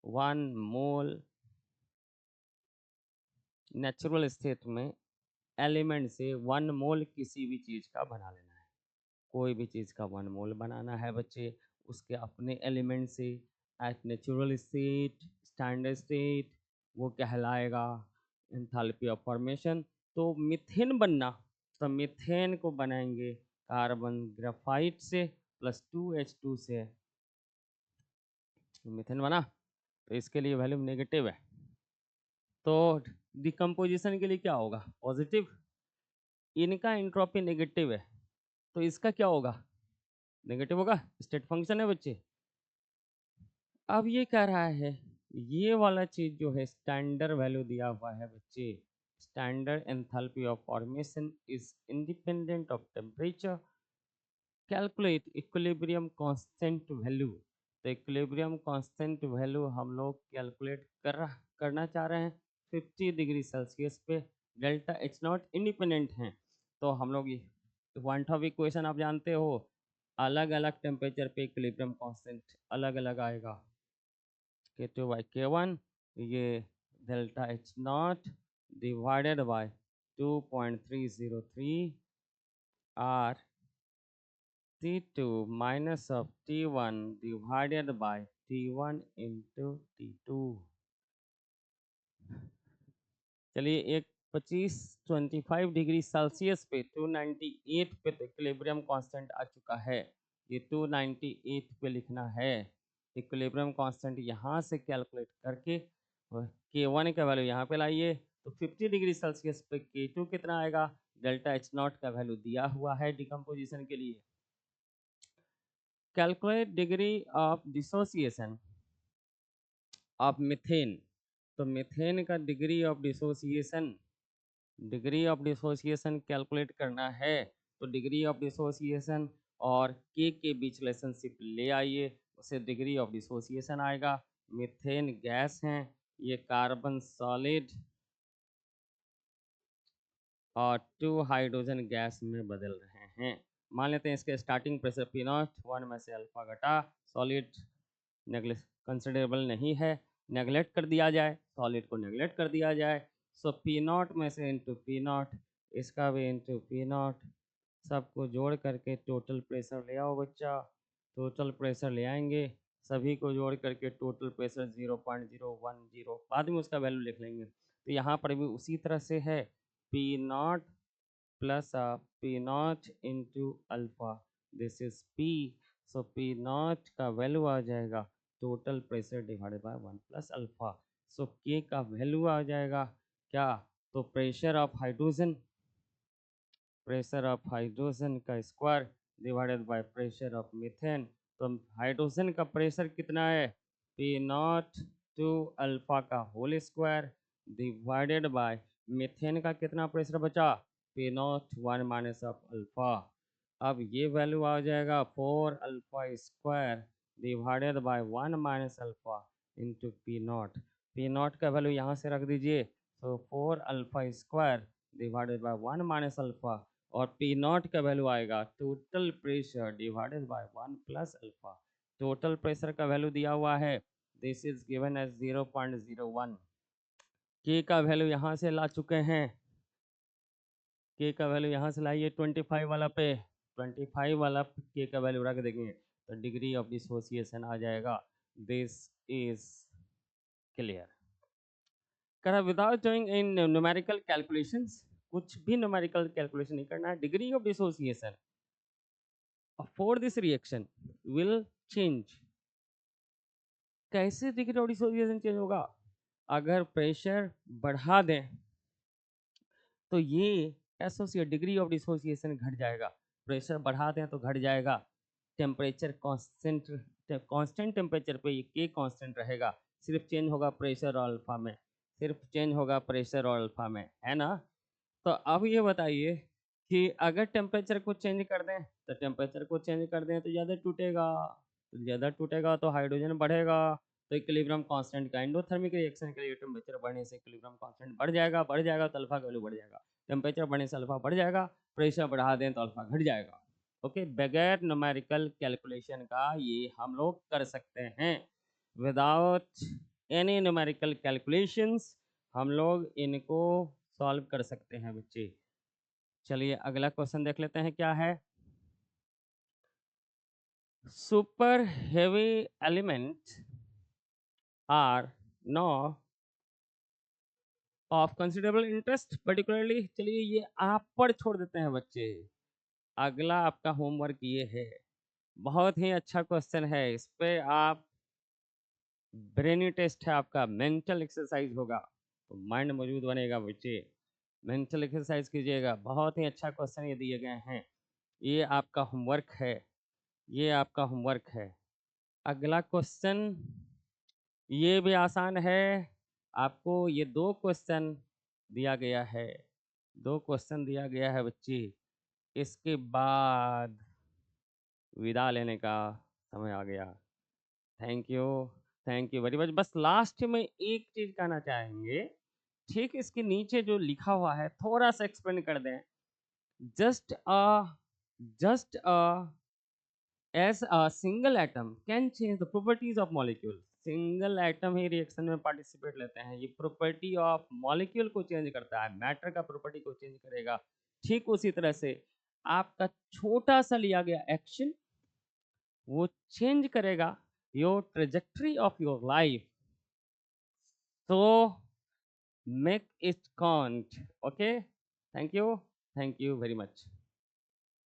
1 मोल, नेचुरल स्टेट में एलिमेंट से 1 मोल किसी भी चीज़ का बना लेना है। कोई भी चीज़ का 1 मोल बनाना है बच्चे, उसके अपने एलिमेंट से at natural state, standard state, वो कहलाएगा एंथैल्पी ऑफ फॉर्मेशन। तो मीथेन बनना, तो मीथेन को बनाएंगे कार्बन ग्राफाइट से प्लस 2H2 से, मीथेन बना, तो इसके लिए वैल्यू नेगेटिव है, तो डिकम्पोजिशन के लिए क्या होगा पॉजिटिव। इनका एंट्रोपी नेगेटिव है तो इसका क्या होगा, नेगेटिव होगा, स्टेट फंक्शन है बच्चे। अब ये कह रहा है ये वाला चीज जो है स्टैंडर्ड वैल्यू दिया हुआ है बच्चे, standard enthalpy of formation is independent of temperature, calculate equilibrium constant value. तो इक्विलिब्रियम कांस्टेंट वैल्यू हम लोग कैलकुलेट करना चाह रहे हैं 50 डिग्री सेल्सियस पे, डेल्टा एच नॉट इंडिपेंडेंट हैं, तो हम लोग वन टॉप इक्वेशन आप जानते हो, अलग अलग टेम्परेचर पे इक्विलिब्रियम कांस्टेंट अलग अलग आएगा, K2/K1, ये delta H not divided by 2.303 R T2 minus of T1 divided by T1 into T2। चलिए एक 25 डिग्री सेल्सियस पे 298 पे तो इक्विलिब्रियम कांस्टेंट आ चुका है। ये 298 पे लिखना है। इक्विलिब्रियम कांस्टेंट यहाँ से कैलकुलेट करके K1 का वैल्यू यहाँ पे लाइए तो 50 डिग्री सेल्सियस पे K2 कितना आएगा, डेल्टा H नॉट का वैल्यू दिया हुआ है डिकम्पोजिशन के लिए। Calculate degree of dissociation of methane, तो मीथेन का डिग्री ऑफ डिसोसिएशन कैलकुलेट करना है तो डिग्री ऑफ डिसोसिएशन और के बीच रिलेशनशिप ले आइए, उसे डिग्री ऑफ डिसोसिएशन आएगा। मीथेन गैस है, ये कार्बन सॉलिड और 2 हाइड्रोजन गैस में बदल रहे हैं। मान लेते हैं इसके स्टार्टिंग प्रेशर पी नॉट, 1 में से अल्फा घटा, सॉलिड नेग्लेक्ट कंसिडरेबल नहीं है, नेगलेक्ट कर दिया जाए, सॉलिड को नेगलेक्ट कर दिया जाए। सो पी नॉट में से इंटू पी नॉट, इसका भी इंटू पी नॉट, सबको जोड़ करके टोटल प्रेशर ले आओ बच्चा। टोटल प्रेशर ले आएंगे, सभी को जोड़ करके टोटल प्रेशर 0.010, बाद में उसका वैल्यू लिख लेंगे। तो यहाँ पर भी उसी तरह से है, P not plus P not into alpha, this is P. So P not का वैल्यू आ जाएगा total pressure divided by 1 plus alpha. So K का वैल्यू आ जाएगा क्या, तो प्रेशर ऑफ हाइड्रोजन का square divided by pressure of methane. तो हाइड्रोजन का प्रेशर कितना है, पी नॉट टू अल्फा का whole square divided by methane का कितना प्रेशर बचा, P not 1 minus of alpha. अब ये वैल्यू आ जाएगा 4 alpha square divided by 1 minus alpha into P not का वैल्यू यहाँ से रख दीजिए, तो 4 alpha square divided by 1 minus alpha, और पी नॉट का वैल्यू आएगा total pressure divided by 1 plus alpha. Total pressure का वैल्यू दिया हुआ है, दिस इज गिवन एज 0.01। के का वैल्यू यहाँ से ला चुके हैं, के का वैल्यू यहाँ से लाइए 25 वाला पे, 25 वाला के का वैल्यू रख देंगे तो डिग्री ऑफ डिसोसिएशन आ जाएगा। This is clear. करा without doing in numerical calculations, कुछ भी न्यूमेरिकल कैलकुलेशन नहीं करना है। Degree of dissociation for this reaction will change. कैसे डिग्री ऑफ डिसोसिएशन चेंज होगा, अगर प्रेशर बढ़ा दें तो ये एसोसिएट डिग्री ऑफ डिसोसिएशन घट जाएगा, प्रेशर बढ़ा दें तो घट जाएगा। टेम्परेचर कांस्टेंट टेम्परेचर पे ये के कांस्टेंट रहेगा, सिर्फ चेंज होगा प्रेशर और अल्फा में, सिर्फ चेंज होगा प्रेशर और अल्फा में, है ना। तो अब ये बताइए कि अगर टेम्परेचर को चेंज कर दें तो टेम्परेचर को चेंज कर दें तो ज़्यादा टूटेगा, तो ज़्यादा टूटेगा तो हाइड्रोजन बढ़ेगा, तो इक्विलिब्रियम कांस्टेंट का एंडोथर्मिक रिएक्शन के लिए टेम्परेचर बढ़ने से इक्विलिब्रियम कांस्टेंट बढ़ जाएगा तो अल्फा का वैल्यू बढ़ जाएगा, टेम्परेचर बढ़ने से अल्फा बढ़ जाएगा, प्रेशर बढ़ा दें तो अल्फा घट जाएगा। ओके, बगैर न्यूमेरिकल कैलकुलेशन का ये हम लोग कर सकते हैं, विदाउट एनी न्यूमेरिकल कैलकुलेशंस हम लोग इनको सॉल्व कर सकते हैं बच्चे। चलिए अगला क्वेश्चन देख लेते हैं क्या है। Super heavy element are no of considerable interest particularly, चलिए ये आप पर छोड़ देते हैं बच्चे। अगला आपका होमवर्क ये है, बहुत ही अच्छा क्वेश्चन है, इस पे आप ब्रेनी टेस्ट है आपका, मेंटल एक्सरसाइज होगा तो माइंड मौजूद बनेगा बच्चे, मेंटल एक्सरसाइज कीजिएगा। बहुत ही अच्छा क्वेश्चन ये दिए गए हैं, ये आपका होमवर्क है, ये आपका होमवर्क है। अगला क्वेश्चन ये भी आसान है, आपको ये 2 क्वेश्चन दिया गया है, 2 क्वेश्चन दिया गया है बच्चे, इसके बाद विदा लेने का समय आ गया। Thank you very much. बस लास्ट में एक चीज कहना चाहेंगे, ठीक इसके नीचे जो लिखा हुआ है थोड़ा सा एक्सप्लेन कर दें। Just as a single atom can change the properties of molecule, single atom he reaction में पार्टिसिपेट लेते हैं, ये प्रॉपर्टी ऑफ मॉलिक्यूल को चेंज करता है, मैटर का प्रॉपर्टी को चेंज करेगा। ठीक उसी तरह से आपका छोटा सा लिया गया एक्शन वो चेंज करेगा your trajectory of your life. तो Make it count. Okay. Thank you very much.